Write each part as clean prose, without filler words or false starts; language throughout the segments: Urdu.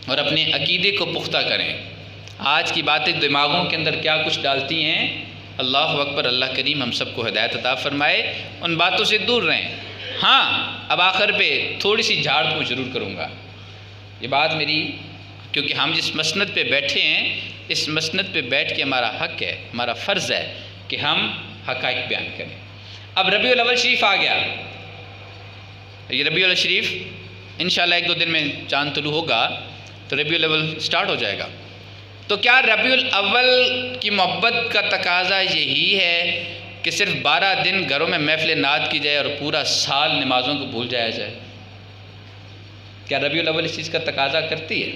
اور اپنے عقیدے کو پختہ کریں۔ آج کی باتیں دماغوں کے اندر کیا کچھ ڈالتی ہیں، اللہ اکبر، اللہ کریم ہم سب کو ہدایت عطا فرمائے، ان باتوں سے دور رہیں۔ ہاں، اب آخر پہ تھوڑی سی جھاڑ پھونک ضرور کروں گا، یہ بات میری، کیونکہ ہم جس مسند پہ بیٹھے ہیں اس مسند پہ بیٹھ کے ہمارا حق ہے، ہمارا فرض ہے کہ ہم حقائق بیان کریں۔ اب ربیع الاول شریف آ گیا، یہ ربیع الاول شریف انشاءاللہ 1-2 دن میں چاند طلوع ہوگا تو ربیع الاول سٹارٹ ہو جائے گا۔ تو کیا ربیع الاول کی محبت کا تقاضا یہی ہے کہ صرف 12 دن گھروں میں محفل نعت کی جائے اور پورا سال نمازوں کو بھول جایا جائے؟ کیا ربیع الاول اس چیز کا تقاضا کرتی ہے؟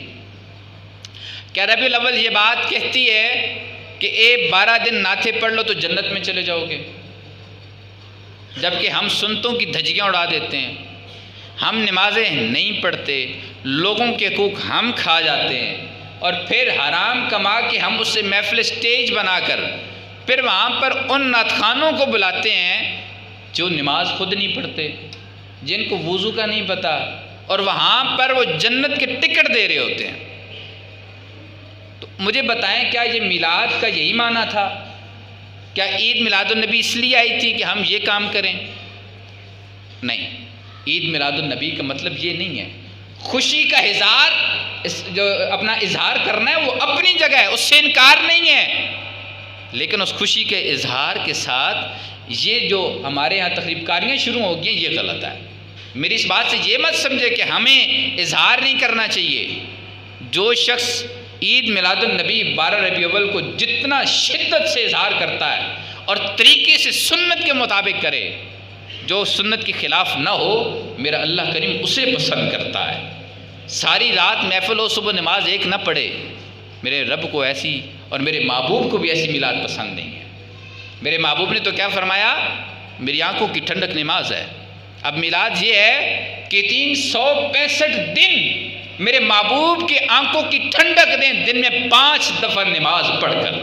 کیا ربیع الاول یہ بات کہتی ہے کہ 12 دن نعتیں پڑھ لو تو جنت میں چلے جاؤ گے؟ جبکہ ہم سنتوں کی دھجیاں اڑا دیتے ہیں، ہم نمازیں نہیں پڑھتے، لوگوں کے حقوق ہم کھا جاتے ہیں، اور پھر حرام کما کے ہم اس سے محفل سٹیج بنا کر پھر وہاں پر ان نعت خوانوں کو بلاتے ہیں جو نماز خود نہیں پڑھتے، جن کو وضو کا نہیں پتہ، اور وہاں پر وہ جنت کے ٹکٹ دے رہے ہوتے ہیں۔ تو مجھے بتائیں، کیا یہ میلاد کا یہی معنی تھا؟ کیا عید میلاد النبی اس لیے آئی تھی کہ ہم یہ کام کریں؟ نہیں، عید میلاد النبی کا مطلب یہ نہیں ہے۔ خوشی کا اظہار، جو اپنا اظہار کرنا ہے وہ اپنی جگہ ہے، اس سے انکار نہیں ہے، لیکن اس خوشی کے اظہار کے ساتھ یہ جو ہمارے ہاں تقریب کاریاں شروع ہو گئی یہ غلط ہے۔ میری اس بات سے یہ مت سمجھے کہ ہمیں اظہار نہیں کرنا چاہیے۔ جو شخص عید میلاد النبی 12 ربیع الاول کو جتنا شدت سے اظہار کرتا ہے اور طریقے سے سنت کے مطابق کرے، جو سنت کے خلاف نہ ہو، میرا اللہ کریم اسے پسند کرتا ہے۔ ساری رات محفل ہو، صبح نماز ایک نہ پڑھے، میرے رب کو ایسی اور میرے محبوب کو بھی ایسی میلاد پسند نہیں ہے۔ میرے محبوب نے تو کیا فرمایا؟ میری آنکھوں کی ٹھنڈک نماز ہے۔ اب میلاد یہ ہے کہ 365 دن میرے محبوب کی آنکھوں کی ٹھنڈک دیں، دن میں 5 دفعہ نماز پڑھ کر،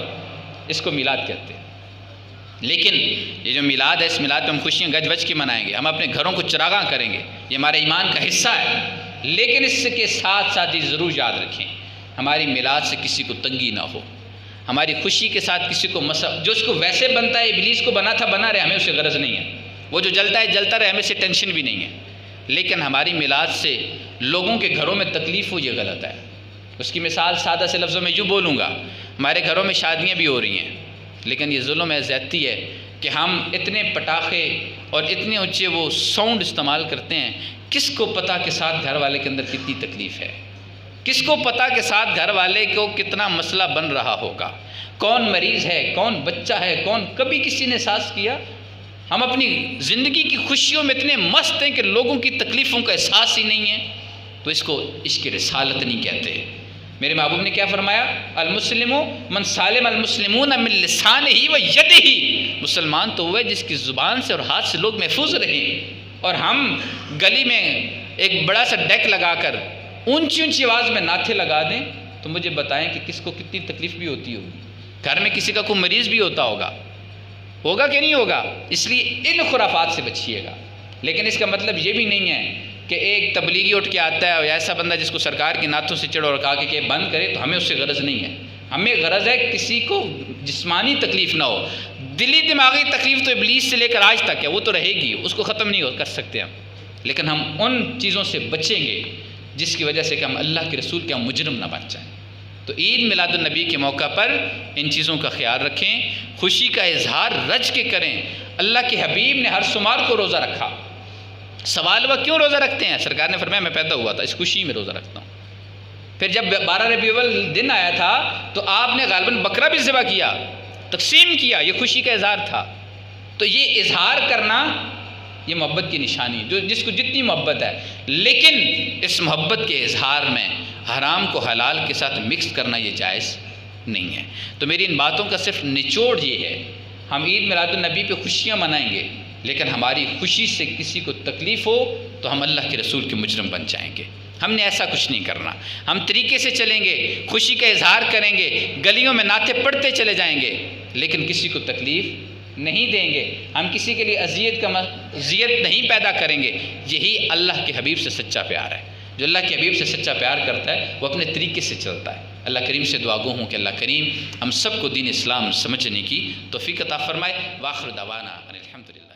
اس کو میلاد کہتے ہیں۔ لیکن یہ جو میلاد ہے، اس میلاد پہ ہم خوشیاں گج بج کے منائیں گے، ہم اپنے گھروں کو چراغاں کریں گے، یہ ہمارے ایمان کا حصہ ہے، لیکن اس کے ساتھ ساتھ یہ ضرور یاد رکھیں ہماری میلاد سے کسی کو تنگی نہ ہو، ہماری خوشی کے ساتھ کسی کو جو اس کو ویسے بنتا ہے، ابلیس کو بنا تھا بنا رہے، ہمیں اسے غرض نہیں ہے، وہ جو جلتا ہے جلتا رہے، ہمیں سے ٹینشن بھی نہیں ہے، لیکن ہماری میلاد سے لوگوں کے گھروں میں تکلیف ہو، یہ غلط ہے۔ اس کی مثال سادہ سے لفظوں میں یوں بولوں گا، ہمارے گھروں میں شادیاں بھی ہو رہی ہیں، لیکن یہ ظلم ہے، زیادتی ہے کہ ہم اتنے پٹاخے اور اتنے اونچے وہ ساؤنڈ استعمال کرتے ہیں، کس کو پتہ کہ ساتھ گھر والے کے اندر کتنی تکلیف ہے، کس کو پتہ کہ ساتھ گھر والے کو کتنا مسئلہ بن رہا ہوگا، کون مریض ہے، کون بچہ ہے، کون کبھی کسی نے احساس کیا؟ ہم اپنی زندگی کی خوشیوں میں اتنے مست ہیں کہ لوگوں کی تکلیفوں کا احساس ہی نہیں ہے، تو اس کو عشق رسالت نہیں کہتے۔ میرے محبوب نے کیا فرمایا؟ المسلم من سالم المسلمون من لسانہ و یدہ، مسلمان تو وہ ہے جس کی زبان سے اور ہاتھ سے لوگ محفوظ رہیں، اور ہم گلی میں ایک بڑا سا ڈیک لگا کر اونچی اونچی آواز میں نعتیں لگا دیں، تو مجھے بتائیں کہ کس کو کتنی تکلیف بھی ہوتی ہوگی، گھر میں کسی کا کوئی مریض بھی ہوتا ہوگا کہ نہیں ہوگا؟ اس لیے ان خرافات سے بچیے گا۔ لیکن اس کا مطلب یہ بھی نہیں ہے کہ ایک تبلیغی اٹھ کے آتا ہے اور ایسا بندہ جس کو سرکار کی نعتوں سے چڑھ اور کہا کہ بند کرے، تو ہمیں اس سے غرض نہیں ہے۔ ہمیں غرض ہے کسی کو جسمانی تکلیف نہ ہو، دلی دماغی تکلیف تو ابلیس سے لے کر آج تک ہے، وہ تو رہے گی، اس کو ختم نہیں کر سکتے ہم، لیکن ہم ان چیزوں سے بچیں گے جس کی وجہ سے کہ ہم اللہ کے رسول کے ہم مجرم نہ بن جائیں۔ تو عید میلاد النبی کے موقع پر ان چیزوں کا خیال رکھیں، خوشی کا اظہار رج کے کریں۔ اللہ کے حبیب نے ہر سمار کو روزہ رکھا، سوال وہ کیوں روزہ رکھتے ہیں؟ سرکار نے فرمایا میں پیدا ہوا تھا، اس خوشی میں روزہ رکھتا ہوں۔ پھر جب 12 ربیع الاول دن آیا تھا تو آپ نے غالباً بکرا بھی ذبح کیا، تقسیم کیا، یہ خوشی کا اظہار تھا۔ تو یہ اظہار کرنا یہ محبت کی نشانی، جو جس کو جتنی محبت ہے، لیکن اس محبت کے اظہار میں حرام کو حلال کے ساتھ مکس کرنا یہ جائز نہیں ہے۔ تو میری ان باتوں کا صرف نچوڑ یہ ہے، ہم عید میلاد النبی پہ خوشیاں منائیں گے، لیکن ہماری خوشی سے کسی کو تکلیف ہو تو ہم اللہ کے رسول کے مجرم بن جائیں گے۔ ہم نے ایسا کچھ نہیں کرنا، ہم طریقے سے چلیں گے، خوشی کا اظہار کریں گے، گلیوں میں نعتیں پڑھتے چلے جائیں گے، لیکن کسی کو تکلیف نہیں دیں گے، ہم کسی کے لیے اذیت نہیں پیدا کریں گے۔ یہی اللہ کے حبیب سے سچا پیار ہے۔ جو اللہ کے حبیب سے سچا پیار کرتا ہے وہ اپنے طریقے سے چلتا ہے۔ اللہ کریم سے دعا گو ہوں کہ اللہ کریم ہم سب کو دین اسلام سمجھنے کی توفیق عطا فرمائے۔ وآخر دعوانا ان الحمدللہ۔